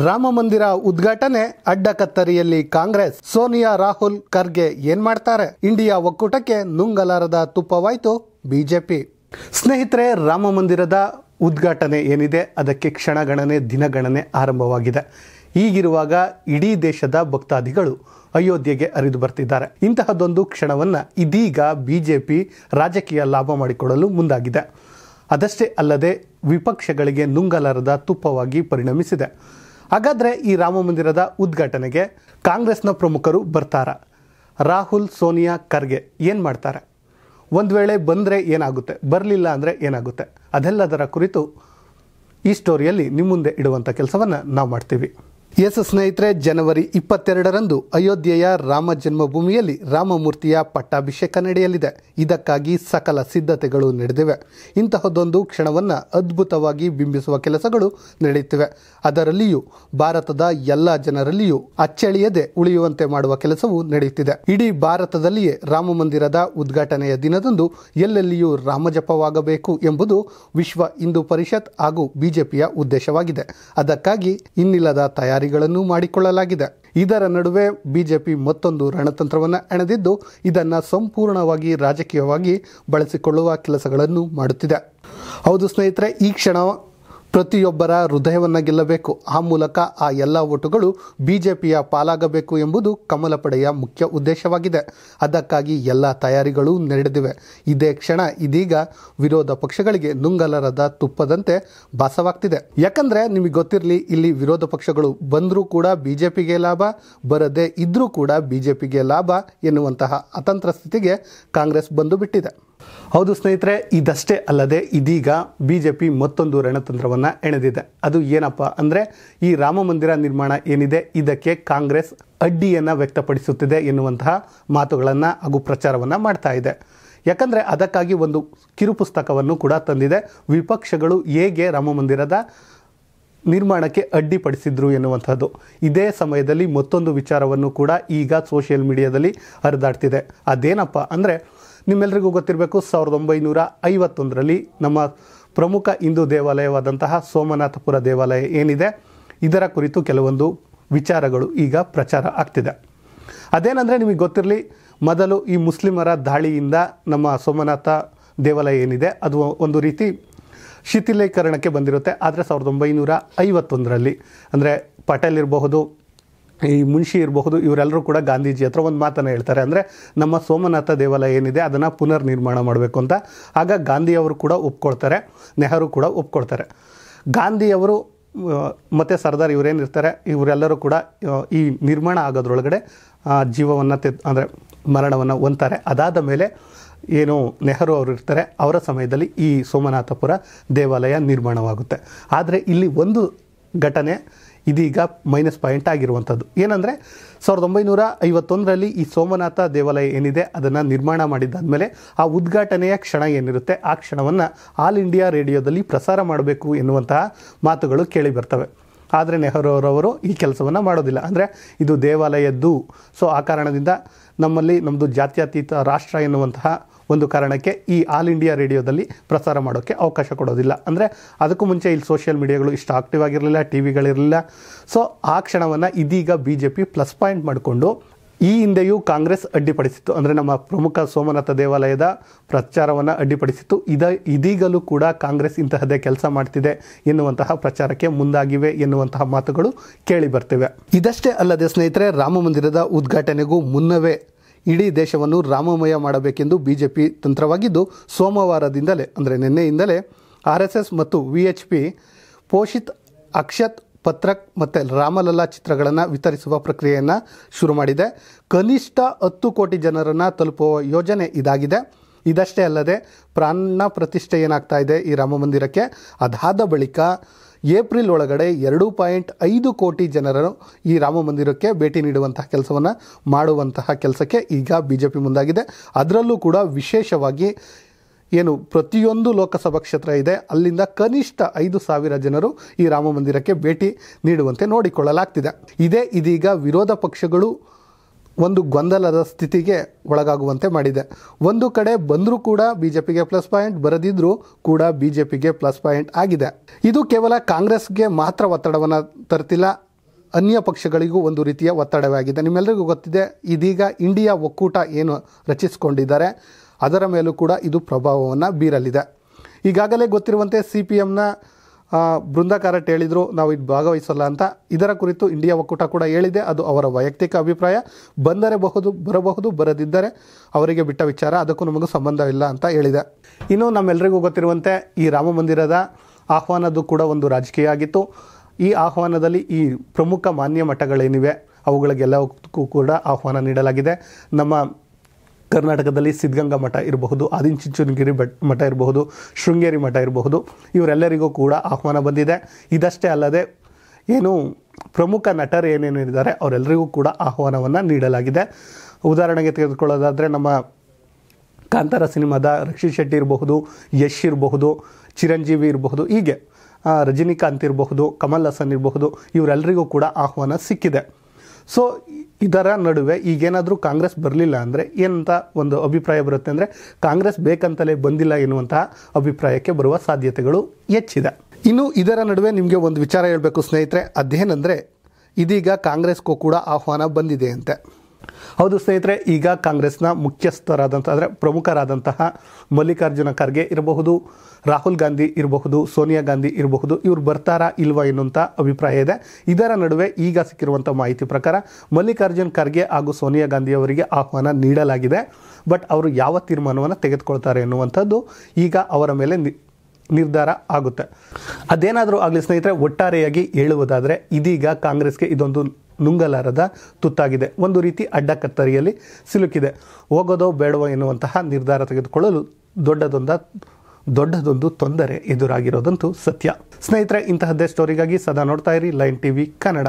ರಾಮ ಮಂದಿರ ಉದ್ಘಾಟನೆ ಅಡ್ಡಕತ್ತರಿಯಲ್ಲಿ ಕಾಂಗ್ರೆಸ್. ಸೋನಿಯಾ ರಾಹುಲ್ ಖರ್ಗೆ ಏನ್ ಮಾಡ್ತಾರೆ? ಇಂಡಿಯಾ ಒಕ್ಕೂಟಕ್ಕೆ ನುಂಗಲಾರದ ತುಪ್ಪವಾಯ್ತು ಬಿಜೆಪಿ. ಸ್ನೇಹಿತರೆ, ರಾಮ ಮಂದಿರದ ಉದ್ಘಾಟನೆ ಏನಿದೆ ಅದಕ್ಕೆ ಕ್ಷಣಗಣನೆ ದಿನಗಣನೆ ಆರಂಭವಾಗಿದೆ. ಹೀಗಿರುವಾಗ ಇಡೀ ದೇಶದ ಭಕ್ತಾದಿಗಳು ಅಯೋಧ್ಯೆಗೆ ಹರಿದು ಬರ್ತಿದ್ದಾರೆ. ಇಂತಹದೊಂದು ಕ್ಷಣವನ್ನ ಇದೀಗ ಬಿಜೆಪಿ ರಾಜಕೀಯ ಲಾಭ ಮಾಡಿಕೊಳ್ಳಲು ಮುಂದಾಗಿದೆ. ಅದಷ್ಟೇ ಅಲ್ಲದೆ ವಿಪಕ್ಷಗಳಿಗೆ ನುಂಗಲಾರದ ತುಪ್ಪವಾಗಿ ಪರಿಣಮಿಸಿದೆ. ಹಾಗಾದರೆ ಈ ರಾಮ ಮಂದಿರದ ಉದ್ಘಾಟನೆಗೆ ಕಾಂಗ್ರೆಸ್ನ ಪ್ರಮುಖರು ಬರ್ತಾರಾ? ರಾಹುಲ್, ಸೋನಿಯಾ, ಖರ್ಗೆ ಏನು ಮಾಡ್ತಾರೆ? ಒಂದು ವೇಳೆ ಬಂದರೆ ಏನಾಗುತ್ತೆ, ಬರಲಿಲ್ಲ ಅಂದರೆ ಏನಾಗುತ್ತೆ? ಅದೆಲ್ಲದರ ಕುರಿತು ಈ ಸ್ಟೋರಿಯಲ್ಲಿ ನಿಮ್ಮ ಮುಂದೆ ಇಡುವಂಥ ಕೆಲಸವನ್ನು ನಾವು ಮಾಡ್ತೀವಿ. ಎಸ್ ಸ್ನೇಹಿತರೆ, ಜನವರಿ 22ರಂದು ಅಯೋಧ್ಯೆಯ ರಾಮ ಜನ್ಮಭೂಮಿಯಲ್ಲಿ ರಾಮಮೂರ್ತಿಯ ಪಟ್ಟಾಭಿಷೇಕ ನಡೆಯಲಿದೆ. ಇದಕ್ಕಾಗಿ ಸಕಲ ಸಿದ್ಧತೆಗಳು ನಡೆದಿವೆ. ಇಂತಹದೊಂದು ಕ್ಷಣವನ್ನು ಅದ್ಭುತವಾಗಿ ಬಿಂಬಿಸುವ ಕೆಲಸಗಳು ನಡೆಯುತ್ತಿವೆ. ಅದರಲ್ಲಿಯೂ ಭಾರತದ ಎಲ್ಲ ಜನರಲ್ಲಿಯೂ ಅಚ್ಚಳಿಯದೆ ಉಳಿಯುವಂತೆ ಮಾಡುವ ಕೆಲಸವೂ ನಡೆಯುತ್ತಿದೆ. ಇಡೀ ಭಾರತದಲ್ಲಿಯೇ ರಾಮ ಮಂದಿರದ ಉದ್ಘಾಟನೆಯ ದಿನದಂದು ಎಲ್ಲೆಲ್ಲಿಯೂ ರಾಮಜಪವಾಗಬೇಕು ಎಂಬುದು ವಿಶ್ವ ಹಿಂದೂ ಪರಿಷತ್ ಹಾಗೂ ಬಿಜೆಪಿಯ ಉದ್ದೇಶವಾಗಿದೆ. ಅದಕ್ಕಾಗಿ ಇನ್ನಿಲ್ಲದ ತಯಾರಿಗಳನ್ನು ಮಾಡಿಕೊಳ್ಳಲಾಗಿದೆ. ಇದರ ನಡುವೆ ಬಿಜೆಪಿ ಮತ್ತೊಂದು ರಣತಂತ್ರವನ್ನು ಹೆಣೆದಿದ್ದು ಇದನ್ನು ಸಂಪೂರ್ಣವಾಗಿ ರಾಜಕೀಯವಾಗಿ ಬಳಸಿಕೊಳ್ಳುವ ಕೆಲಸಗಳನ್ನು ಮಾಡುತ್ತಿದೆ. ಹೌದು ಸ್ನೇಹಿತರೆ, ಈ ಕ್ಷಣ ಪ್ರತಿಯೊಬ್ಬರ ಹೃದಯವನ್ನು ಗೆಲ್ಲಬೇಕು. ಆ ಮೂಲಕ ಆ ಎಲ್ಲ ಓಟುಗಳು ಬಿಜೆಪಿಯ ಪಾಲಾಗಬೇಕು ಎಂಬುದು ಕಮಲ ಪಡೆಯ ಮುಖ್ಯ ಉದ್ದೇಶವಾಗಿದೆ. ಅದಕ್ಕಾಗಿ ಎಲ್ಲ ತಯಾರಿಗಳು ನಡೆದಿವೆ. ಇದೇ ಕ್ಷಣ ಇದೀಗ ವಿರೋಧ ಪಕ್ಷಗಳಿಗೆ ನುಂಗಲಾರದ ತುಪ್ಪದಂತೆ ಭಾಸವಾಗ್ತಿದೆ. ಯಾಕಂದರೆ ನಿಮಗೆ ಗೊತ್ತಿರಲಿ, ಇಲ್ಲಿ ವಿರೋಧ ಪಕ್ಷಗಳು ಬಂದರೂ ಕೂಡ ಬಿಜೆಪಿಗೆ ಲಾಭ, ಬರದೇ ಇದ್ದರೂ ಕೂಡ ಬಿಜೆಪಿಗೆ ಲಾಭ ಎನ್ನುವಂತಹ ಅತಂತ್ರ ಸ್ಥಿತಿಗೆ ಕಾಂಗ್ರೆಸ್ ಬಂದು ಬಿಟ್ಟಿದೆ. ಹೌದು ಸ್ನೇಹಿತರೆ, ಇದಷ್ಟೇ ಅಲ್ಲದೆ ಇದೀಗ ಬಿಜೆಪಿ ಮತ್ತೊಂದು ರಣತಂತ್ರವನ್ನು ಎಣೆದಿದೆ. ಅದು ಏನಪ್ಪ ಅಂದರೆ, ಈ ರಾಮ ಮಂದಿರ ನಿರ್ಮಾಣ ಏನಿದೆ ಇದಕ್ಕೆ ಕಾಂಗ್ರೆಸ್ ಅಡ್ಡಿಯನ್ನು ವ್ಯಕ್ತಪಡಿಸುತ್ತಿದೆ ಎನ್ನುವಂತಹ ಮಾತುಗಳನ್ನು ಹಾಗೂ ಪ್ರಚಾರವನ್ನು ಮಾಡ್ತಾ ಇದೆ. ಯಾಕಂದರೆ ಅದಕ್ಕಾಗಿ ಒಂದು ಕಿರುಪುಸ್ತಕವನ್ನು ಕೂಡ ತಂದಿದೆ. ವಿಪಕ್ಷಗಳು ಹೇಗೆ ರಾಮ ಮಂದಿರದ ನಿರ್ಮಾಣಕ್ಕೆ ಅಡ್ಡಿಪಡಿಸಿದ್ರು ಎನ್ನುವಂಥದ್ದು. ಇದೇ ಸಮಯದಲ್ಲಿ ಮತ್ತೊಂದು ವಿಚಾರವನ್ನು ಕೂಡ ಈಗ ಸೋಷಿಯಲ್ ಮೀಡಿಯಾದಲ್ಲಿ ಹರಿದಾಡ್ತಿದೆ. ಅದೇನಪ್ಪ ಅಂದರೆ, ನಿಮ್ಮೆಲ್ಲರಿಗೂ ಗೊತ್ತಿರಬೇಕು, 1951ರಲ್ಲಿ ನಮ್ಮ ಪ್ರಮುಖ ಹಿಂದೂ ದೇವಾಲಯವಾದಂತಹ ಸೋಮನಾಥಪುರ ದೇವಾಲಯ ಏನಿದೆ ಇದರ ಕುರಿತು ಕೆಲವೊಂದು ವಿಚಾರಗಳು ಈಗ ಪ್ರಚಾರ ಆಗ್ತಿದೆ. ಅದೇನೆಂದರೆ, ನಿಮಗೆ ಗೊತ್ತಿರಲಿ, ಮೊದಲು ಈ ಮುಸ್ಲಿಮರ ದಾಳಿಯಿಂದ ನಮ್ಮ ಸೋಮನಾಥ ದೇವಾಲಯ ಏನಿದೆ ಅದು ಒಂದು ರೀತಿ ಶಿಥಿಲೀಕರಣಕ್ಕೆ ಬಂದಿರುತ್ತೆ. ಆದರೆ 1951ರಲ್ಲಿ ಅಂದರೆ ಪಟೇಲ್ ಇರಬಹುದು, ಈ ಮುನ್ಷಿ ಇರಬಹುದು, ಇವರೆಲ್ಲರೂ ಕೂಡ ಗಾಂಧೀಜಿ ಹತ್ರ ಒಂದು ಮಾತನ್ನು ಹೇಳ್ತಾರೆ. ಅಂದರೆ ನಮ್ಮ ಸೋಮನಾಥ ದೇವಾಲಯ ಏನಿದೆ ಅದನ್ನು ಪುನರ್ ನಿರ್ಮಾಣ ಮಾಡಬೇಕು ಅಂತ. ಆಗ ಗಾಂಧಿಯವರು ಕೂಡ ಒಪ್ಕೊಳ್ತಾರೆ, ನೆಹರು ಕೂಡ ಒಪ್ಕೊಳ್ತಾರೆ. ಗಾಂಧಿಯವರು ಮತ್ತು ಸರ್ದಾರ್ ಇವರೇನಿರ್ತಾರೆ ಇವರೆಲ್ಲರೂ ಕೂಡ ಈ ನಿರ್ಮಾಣ ಆಗೋದ್ರೊಳಗಡೆ ಜೀವವನ್ನು ಅಂದರೆ ಮರಣವನ್ನು ಹೊಂತಾರೆ. ಅದಾದ ಮೇಲೆ ಏನು ನೆಹರು ಅವರು ಇರ್ತಾರೆ, ಅವರ ಸಮಯದಲ್ಲಿ ಈ ಸೋಮನಾಥಪುರ ದೇವಾಲಯ ನಿರ್ಮಾಣವಾಗುತ್ತೆ. ಆದರೆ ಇಲ್ಲಿ ಒಂದು ಘಟನೆ ಇದೀಗ ಮೈನಸ್ ಪಾಯಿಂಟ್ ಆಗಿರುವಂಥದ್ದು ಏನಂದರೆ, 1951ರಲ್ಲಿ ಈ ಸೋಮನಾಥ ದೇವಾಲಯ ಏನಿದೆ ಅದನ್ನು ನಿರ್ಮಾಣ ಮಾಡಿದ್ದಾದಮೇಲೆ ಆ ಉದ್ಘಾಟನೆಯ ಕ್ಷಣ ಏನಿರುತ್ತೆ ಆ ಕ್ಷಣವನ್ನು ಆಲ್ ಇಂಡಿಯಾ ರೇಡಿಯೋದಲ್ಲಿ ಪ್ರಸಾರ ಮಾಡಬೇಕು ಎನ್ನುವಂತಹ ಮಾತುಗಳು ಕೇಳಿ ಬರ್ತವೆ. ಆದರೆ ನೆಹರು ಅವರವರು ಈ ಕೆಲಸವನ್ನು ಮಾಡೋದಿಲ್ಲ. ಅಂದರೆ ಇದು ದೇವಾಲಯದ್ದು, ಸೊ ಆ ಕಾರಣದಿಂದ ನಮ್ಮದು ಜಾತ್ಯತೀತ ರಾಷ್ಟ್ರ ಎನ್ನುವಂತಹ ಒಂದು ಕಾರಣಕ್ಕೆ ಈ ಆಲ್ ಇಂಡಿಯಾ ರೇಡಿಯೋದಲ್ಲಿ ಪ್ರಸಾರ ಮಾಡೋಕ್ಕೆ ಅವಕಾಶ ಕೊಡೋದಿಲ್ಲ. ಅಂದರೆ ಅದಕ್ಕೂ ಮುಂಚೆ ಇಲ್ಲಿ ಸೋಷಿಯಲ್ ಮೀಡಿಯಾಗಳು ಇಷ್ಟು ಆಕ್ಟಿವ್ ಆಗಿರಲಿಲ್ಲ, ಟಿ ವಿಗಳಿರಲಿಲ್ಲ. ಸೊ ಆ ಕ್ಷಣವನ್ನು ಇದೀಗ ಬಿಜೆಪಿ ಪ್ಲಸ್ ಪಾಯಿಂಟ್ ಮಾಡಿಕೊಂಡು ಈ ಹಿಂದೆಯೂ ಕಾಂಗ್ರೆಸ್ ಅಡ್ಡಿಪಡಿಸಿತ್ತು. ಅಂದರೆ ನಮ್ಮ ಪ್ರಮುಖ ಸೋಮನಾಥ ದೇವಾಲಯದ ಪ್ರಚಾರವನ್ನು ಅಡ್ಡಿಪಡಿಸಿತ್ತು. ಇದೀಗಲೂ ಕೂಡ ಕಾಂಗ್ರೆಸ್ ಇಂತಹದ್ದೇ ಕೆಲಸ ಮಾಡ್ತಿದೆ ಎನ್ನುವಂತಹ ಪ್ರಚಾರಕ್ಕೆ ಮುಂದಾಗಿವೆ ಎನ್ನುವಂತಹ ಮಾತುಗಳು ಕೇಳಿ ಬರ್ತಿವೆ. ಇದಷ್ಟೇ ಅಲ್ಲದೆ ಸ್ನೇಹಿತರೆ, ರಾಮ ಮಂದಿರದ ಉದ್ಘಾಟನೆಗೂ ಮುನ್ನವೇ ಇಡೀ ದೇಶವನ್ನು ರಾಮಮಯ ಮಾಡಬೇಕೆಂದು ಬಿಜೆಪಿ ತಂತ್ರವಾಗಿದ್ದು, ಸೋಮವಾರದಿಂದಲೇ ಅಂದರೆ ನಿನ್ನೆಯಿಂದಲೇ RSS ಮತ್ತು VHP ಪೋಷಿತ್ ಅಕ್ಷತ್ ಪತ್ರಕ್ ಮತ್ತು ರಾಮಲಲ್ಲಾ ಚಿತ್ರಗಳನ್ನು ವಿತರಿಸುವ ಪ್ರಕ್ರಿಯೆಯನ್ನು ಶುರು ಮಾಡಿದೆ. ಕನಿಷ್ಠ 10 ಕೋಟಿ ಜನರನ್ನು ತಲುಪುವ ಯೋಜನೆ ಇದಾಗಿದೆ. ಇದಷ್ಟೇ ಅಲ್ಲದೆ ಪ್ರಾಣ ಪ್ರತಿಷ್ಠೆ ಏನಾಗ್ತಾ ಇದೆ ಈ ರಾಮ ಮಂದಿರಕ್ಕೆ, ಅದಾದ ಬಳಿಕ ಏಪ್ರಿಲ್ ಒಳಗಡೆ 2.5 ಕೋಟಿ ಜನರು ಈ ರಾಮ ಮಂದಿರಕ್ಕೆ ಭೇಟಿ ನೀಡುವಂತಹ ಕೆಲಸವನ್ನು ಮಾಡುವಂತಹ ಕೆಲಸಕ್ಕೆ ಈಗ ಬಿಜೆಪಿ ಮುಂದಾಗಿದೆ. ಅದರಲ್ಲೂ ಕೂಡ ವಿಶೇಷವಾಗಿ ಏನು ಪ್ರತಿಯೊಂದು ಲೋಕಸಭಾ ಕ್ಷೇತ್ರ ಇದೆ ಅಲ್ಲಿಂದ ಕನಿಷ್ಠ 5,000 ಜನರು ಈ ರಾಮ ಮಂದಿರಕ್ಕೆ ಭೇಟಿ ನೀಡುವಂತೆ ನೋಡಿಕೊಳ್ಳಲಾಗ್ತಿದೆ. ಇದೀಗ ವಿರೋಧ ಪಕ್ಷಗಳು ಒಂದು ಗೊಂದಲದ ಸ್ಥಿತಿಗೆ ಒಳಗಾಗುವಂತೆ ಮಾಡಿದೆ. ಒಂದು ಕಡೆ ಬಂದರೂ ಕೂಡ ಬಿಜೆಪಿಗೆ ಪ್ಲಸ್ ಪಾಯಿಂಟ್, ಬರದಿದ್ರೂ ಕೂಡ ಬಿಜೆಪಿಗೆ ಪ್ಲಸ್ ಪಾಯಿಂಟ್ ಆಗಿದೆ. ಇದು ಕೇವಲ ಕಾಂಗ್ರೆಸ್ಗೆ ಮಾತ್ರ ಒತ್ತಡವನ್ನು ತರ್ತಿಲ್ಲ, ಅನ್ಯ ಪಕ್ಷಗಳಿಗೂ ಒಂದು ರೀತಿಯ ಒತ್ತಡವಾಗಿದೆ. ನಿಮ್ಮೆಲ್ಲರಿಗೂ ಗೊತ್ತಿದೆ, ಇದೀಗ ಇಂಡಿಯಾ ಒಕ್ಕೂಟ ಏನು ರಚಿಸಿಕೊಂಡಿದ್ದಾರೆ ಅದರ ಮೇಲೂ ಕೂಡ ಇದು ಪ್ರಭಾವವನ್ನು ಬೀರಲಿದೆ. ಈಗಾಗಲೇ ಗೊತ್ತಿರುವಂತೆ CPMನ ಬೃಂದಾ ಕಾರಟ್ ಹೇಳಿದರು ನಾವು ಇದು ಭಾಗವಹಿಸಲ್ಲ ಅಂತ. ಇದರ ಕುರಿತು ಇಂಡಿಯಾ ಒಕ್ಕೂಟ ಕೂಡ ಹೇಳಿದೆ, ಅದು ಅವರ ವೈಯಕ್ತಿಕ ಅಭಿಪ್ರಾಯ. ಬರಬಹುದು, ಬರದಿದ್ದರೆ ಅವರಿಗೆ ಬಿಟ್ಟ ವಿಚಾರ, ಅದಕ್ಕೂ ನಮಗೂ ಸಂಬಂಧವಿಲ್ಲ ಅಂತ ಹೇಳಿದೆ. ಇನ್ನು ನಮ್ಮೆಲ್ಲರಿಗೂ ಗೊತ್ತಿರುವಂತೆ ಈ ರಾಮ ಮಂದಿರದ ಆಹ್ವಾನದ್ದು ಕೂಡ ಒಂದು ರಾಜಕೀಯ ಆಗಿತ್ತು. ಈ ಆಹ್ವಾನದಲ್ಲಿ ಈ ಪ್ರಮುಖ ಮಾನ್ಯ ಮಠಗಳೇನಿವೆ ಅವುಗಳಿಗೆಲ್ಲಕ್ಕೂ ಕೂಡ ಆಹ್ವಾನ ನೀಡಲಾಗಿದೆ. ನಮ್ಮ ಕರ್ನಾಟಕದಲ್ಲಿ ಸಿದ್ಧಗಂಗಾ ಮಠ ಇರಬಹುದು, ಆದಿಚುಂಚನಗಿರಿ ಮಠ ಇರಬಹುದು, ಶೃಂಗೇರಿ ಮಠ ಇರಬಹುದು, ಇವರೆಲ್ಲರಿಗೂ ಕೂಡ ಆಹ್ವಾನ ಬಂದಿದೆ. ಇದಷ್ಟೇ ಅಲ್ಲದೆ ಏನು ಪ್ರಮುಖ ನಟರು ಏನೇನಿದ್ದಾರೆ ಅವರೆಲ್ಲರಿಗೂ ಕೂಡ ಆಹ್ವಾನವನ್ನು ನೀಡಲಾಗಿದೆ. ಉದಾಹರಣೆಗೆ ತೆಗೆದುಕೊಳ್ಳೋದಾದರೆ ನಮ್ಮ ಕಾಂತಾರ ಸಿನಿಮಾದ ರಕ್ಷಿತ್ ಶೆಟ್ಟಿ ಇರಬಹುದು, ಯಶ್ ಇರಬಹುದು, ಚಿರಂಜೀವಿ ಇರಬಹುದು, ಹೀಗೆ ರಜನಿಕಾಂತ್ ಇರಬಹುದು, ಕಮಲ್ ಹಾಸನ್ ಇರಬಹುದು, ಇವರೆಲ್ಲರಿಗೂ ಕೂಡ ಆಹ್ವಾನ ಸಿಕ್ಕಿದೆ. ಸೊ ಇದರ ನಡುವೆ ಈಗೇನಾದರೂ ಕಾಂಗ್ರೆಸ್ ಬರಲಿಲ್ಲ ಅಂದರೆ ಏನಂತ ಒಂದು ಅಭಿಪ್ರಾಯ ಬರುತ್ತೆ ಅಂದರೆ ಕಾಂಗ್ರೆಸ್ ಬೇಕಂತಲೇ ಬಂದಿಲ್ಲ ಎನ್ನುವಂತಹ ಅಭಿಪ್ರಾಯಕ್ಕೆ ಬರುವ ಸಾಧ್ಯತೆಗಳು ಹೆಚ್ಚಿದೆ. ಇನ್ನು ಇದರ ನಡುವೆ ನಿಮಗೆ ಒಂದು ವಿಚಾರ ಹೇಳಬೇಕು ಸ್ನೇಹಿತರೆ, ಅದೇನೆಂದರೆ ಇದೀಗ ಕಾಂಗ್ರೆಸ್ಗೂ ಕೂಡ ಆಹ್ವಾನ ಬಂದಿದೆ ಅಂತೆ. ಹೌದು ಸ್ನೇಹಿತರೆ, ಈಗ ಕಾಂಗ್ರೆಸ್ನ ಮುಖ್ಯಸ್ಥರಾದಂಥ ಅಂದರೆ ಪ್ರಮುಖರಾದಂತಹ ಮಲ್ಲಿಕಾರ್ಜುನ ಖರ್ಗೆ ಇರಬಹುದು, ರಾಹುಲ್ ಗಾಂಧಿ ಇರಬಹುದು, ಸೋನಿಯಾ ಗಾಂಧಿ ಇರಬಹುದು, ಇವರು ಬರ್ತಾರಾ ಇಲ್ವಾ ಎನ್ನುವಂಥ ಅಭಿಪ್ರಾಯ ಇದೆ. ಇದರ ನಡುವೆ ಈಗ ಸಿಕ್ಕಿರುವಂಥ ಮಾಹಿತಿ ಪ್ರಕಾರ ಮಲ್ಲಿಕಾರ್ಜುನ್ ಖರ್ಗೆ ಹಾಗೂ ಸೋನಿಯಾ ಗಾಂಧಿ ಅವರಿಗೆ ಆಹ್ವಾನ ನೀಡಲಾಗಿದೆ. ಬಟ್ ಅವರು ಯಾವ ತೀರ್ಮಾನವನ್ನು ತೆಗೆದುಕೊಳ್ತಾರೆ ಎನ್ನುವಂಥದ್ದು ಈಗ ಅವರ ಮೇಲೆ ನಿರ್ಧಾರ ಆಗುತ್ತೆ. ಅದೇನಾದರೂ ಆಗಲಿ ಸ್ನೇಹಿತರೆ, ಒಟ್ಟಾರೆಯಾಗಿ ಹೇಳುವುದಾದರೆ ಇದೀಗ ಕಾಂಗ್ರೆಸ್ಗೆ ಇದೊಂದು ನುಂಗಲಾರದ ತುತ್ತಾಗಿದೆ. ಒಂದು ರೀತಿ ಅಡ್ಡಕತ್ತರಿಯಲ್ಲಿ ಸಿಲುಕಿದೆ. ಹೋಗೋದೋ ಬೇಡವೋ ಎನ್ನುವಂತಹ ನಿರ್ಧಾರ ತೆಗೆದುಕೊಳ್ಳಲು ದೊಡ್ಡದೊಂದು ತೊಂದರೆ ಎದುರಾಗಿರೋದಂತೂ ಸತ್ಯ. ಸ್ನೇಹಿತರೆ, ಇಂತಹದ್ದೇ ಸ್ಟೋರಿಗಾಗಿ ಸದಾ ನೋಡ್ತಾ ಇರಿ ಲೈನ್ ಟಿವಿ ಕನ್ನಡ.